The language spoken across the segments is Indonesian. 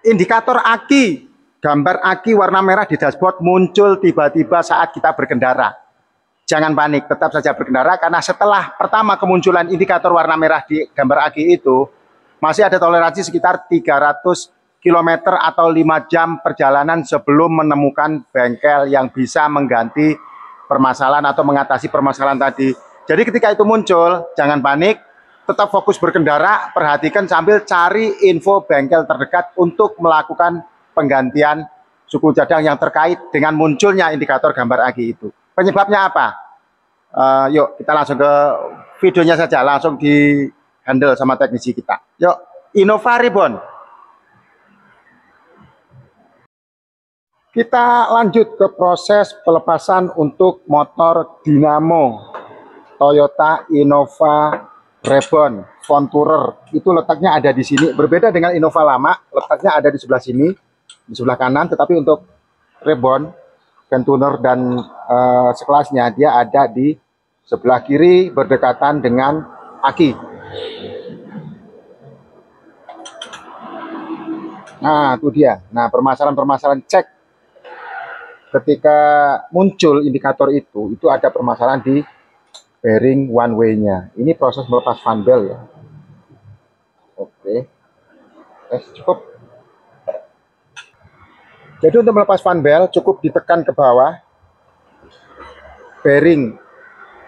indikator aki, gambar aki warna merah di dashboard muncul tiba-tiba saat kita berkendara. Jangan panik, tetap saja berkendara karena setelah pertama kemunculan indikator warna merah di gambar aki itu, masih ada toleransi sekitar 300 km atau 5 jam perjalanan sebelum menemukan bengkel yang bisa mengganti permasalahan atau mengatasi permasalahan tadi. Jadi ketika itu muncul, jangan panik, tetap fokus berkendara, perhatikan sambil cari info bengkel terdekat untuk melakukan penggantian suku cadang yang terkait dengan munculnya indikator gambar aki itu. Penyebabnya apa? Yuk kita langsung ke videonya saja, langsung di handle sama teknisi kita. Yuk, Innova Reborn. Kita lanjut ke proses pelepasan untuk motor dinamo Toyota Innova Reborn Contourer. Itu letaknya ada di sini, berbeda dengan Innova lama, letaknya ada di sebelah sini, di sebelah kanan, tetapi untuk Reborn Contourer dan sekelasnya dia ada di sebelah kiri berdekatan dengan aki. Nah, itu dia. Nah, permasalahan-permasalahan cek ketika muncul indikator itu ada permasalahan di bearing one way-nya. Ini proses melepas fan belt ya. Oke. Cukup. Jadi untuk melepas fan belt cukup ditekan ke bawah. Bearing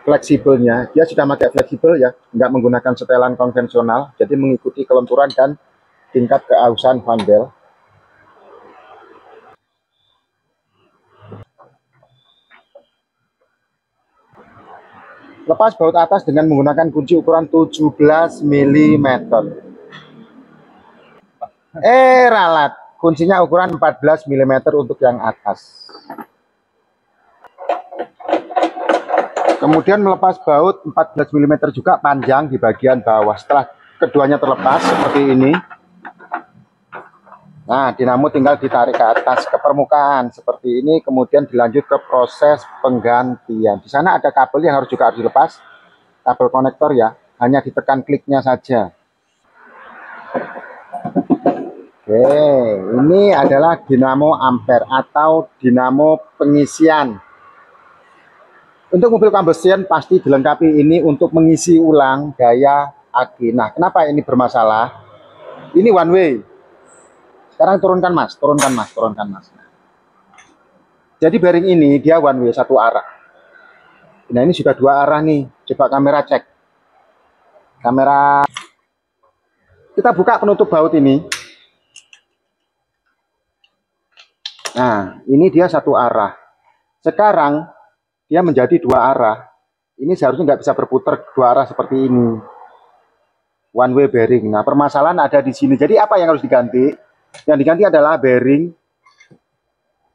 fleksibelnya, dia sudah pakai fleksibel ya, nggak menggunakan setelan konvensional, jadi mengikuti kelenturan dan tingkat keausan fan belt. Lepas baut atas dengan menggunakan kunci ukuran 17 mm. Ralat, kuncinya ukuran 14 mm untuk yang atas. Kemudian melepas baut 14 mm juga panjang di bagian bawah. Setelah keduanya terlepas seperti ini, nah dinamo tinggal ditarik ke atas ke permukaan seperti ini, kemudian dilanjut ke proses penggantian. Di sana ada kabel yang juga harus dilepas, kabel konektor ya, hanya ditekan kliknya saja. Oke, ini adalah dinamo ampere atau dinamo pengisian. Untuk mobil combustion pasti dilengkapi ini untuk mengisi ulang daya aki. Nah, kenapa ini bermasalah? Ini one way. Sekarang turunkan mas, turunkan mas, turunkan mas. Jadi bearing ini dia one way, satu arah. Nah ini sudah dua arah nih. Coba kamera cek. Kamera. Kita buka penutup baut ini. Nah ini dia satu arah. Sekarang dia menjadi dua arah. Ini seharusnya nggak bisa berputar dua arah seperti ini. One way bearing. Nah permasalahan ada di sini. Jadi apa yang harus diganti? Yang diganti adalah bearing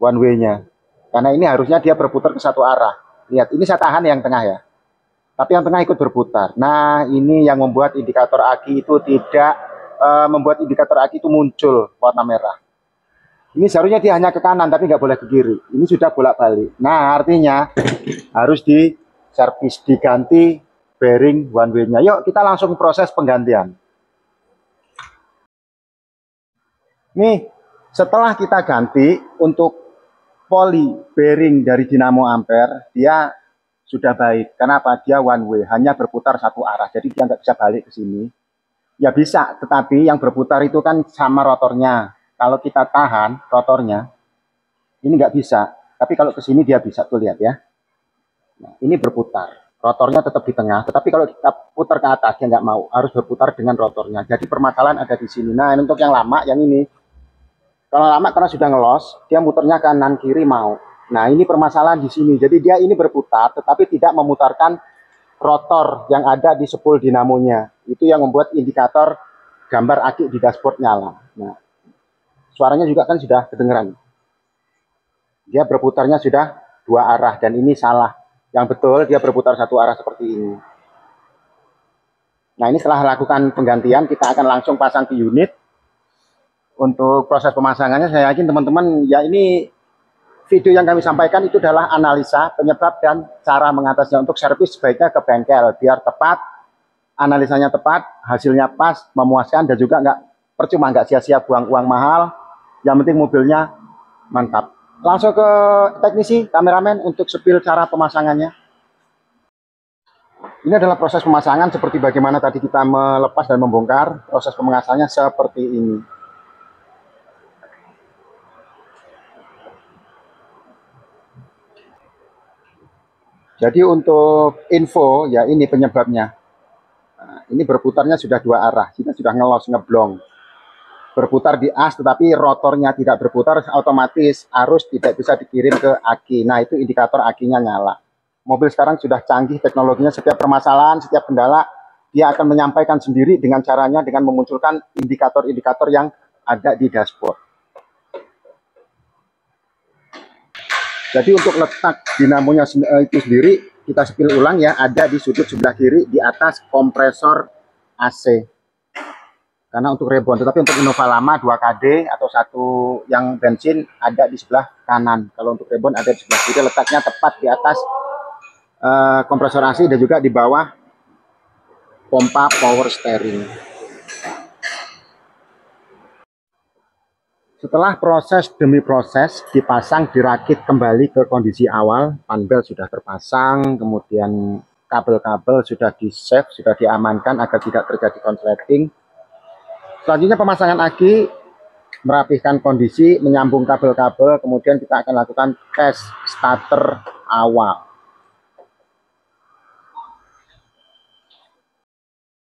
one way-nya. Karena ini harusnya dia berputar ke satu arah. Lihat, ini saya tahan yang tengah ya. Tapi yang tengah ikut berputar. Nah ini yang membuat indikator aki itu tidak membuat indikator aki itu muncul warna merah. Ini seharusnya dia hanya ke kanan tapi nggak boleh ke kiri. Ini sudah bolak-balik. Nah artinya harus di servis, diganti bearing one way-nya. Yuk kita langsung proses penggantian. Nih setelah kita ganti untuk poli bearing dari dinamo ampere, dia sudah baik. Kenapa? Dia one way, hanya berputar satu arah. Jadi dia nggak bisa balik ke sini. Ya bisa, tetapi yang berputar itu kan sama rotornya. Kalau kita tahan rotornya, ini nggak bisa. Tapi kalau ke sini dia bisa, tuh lihat ya. Nah, ini berputar. Rotornya tetap di tengah. Tetapi kalau kita putar ke atas, dia nggak mau. Harus berputar dengan rotornya. Jadi permasalahan ada di sini. Nah, untuk yang lama, yang ini. Kalau lama karena sudah ngelos, dia muternya kanan kiri mau. Nah, ini permasalahan di sini. Jadi dia ini berputar, tetapi tidak memutarkan rotor yang ada di spool dinamonya. Itu yang membuat indikator gambar aki di dashboard nyala. Nah, suaranya juga kan sudah kedengeran. Dia berputarnya sudah dua arah dan ini salah. Yang betul dia berputar satu arah seperti ini. Nah, ini setelah lakukan penggantian, kita akan langsung pasang ke unit. Untuk proses pemasangannya saya yakin teman-teman ya, ini video yang kami sampaikan itu adalah analisa penyebab dan cara mengatasinya. Untuk servis sebaiknya ke bengkel biar tepat, analisanya tepat, hasilnya pas, memuaskan, dan juga nggak percuma, nggak sia-sia buang uang mahal Yang penting mobilnya mantap. Langsung ke teknisi, kameramen untuk spill cara pemasangannya. Ini adalah proses pemasangan seperti bagaimana tadi kita melepas dan membongkar. Proses pemasangannya seperti ini. Jadi untuk info, ya ini penyebabnya. Nah, ini berputarnya sudah dua arah, kita sudah ngelos, ngeblong. Berputar di as tetapi rotornya tidak berputar, otomatis arus tidak bisa dikirim ke aki. Nah, itu indikator akinya nyala. Mobil sekarang sudah canggih teknologinya, setiap permasalahan, setiap kendala dia akan menyampaikan sendiri dengan caranya dengan memunculkan indikator-indikator yang ada di dashboard. Jadi untuk letak dinamonya itu sendiri kita spill ulang ya, ada di sudut sebelah kiri di atas kompresor AC. Karena untuk rebon, tetapi untuk Innova lama 2KD atau satu yang bensin ada di sebelah kanan. Kalau untuk rebon ada di sebelah kiri, letaknya tepat di atas kompresor AC dan juga di bawah pompa power steering. Setelah proses demi proses dipasang, dirakit kembali ke kondisi awal, panbel sudah terpasang, kemudian kabel-kabel sudah di-save, sudah diamankan agar tidak terjadi konsleting. Selanjutnya pemasangan aki, merapihkan kondisi, menyambung kabel-kabel, kemudian kita akan lakukan tes starter awal.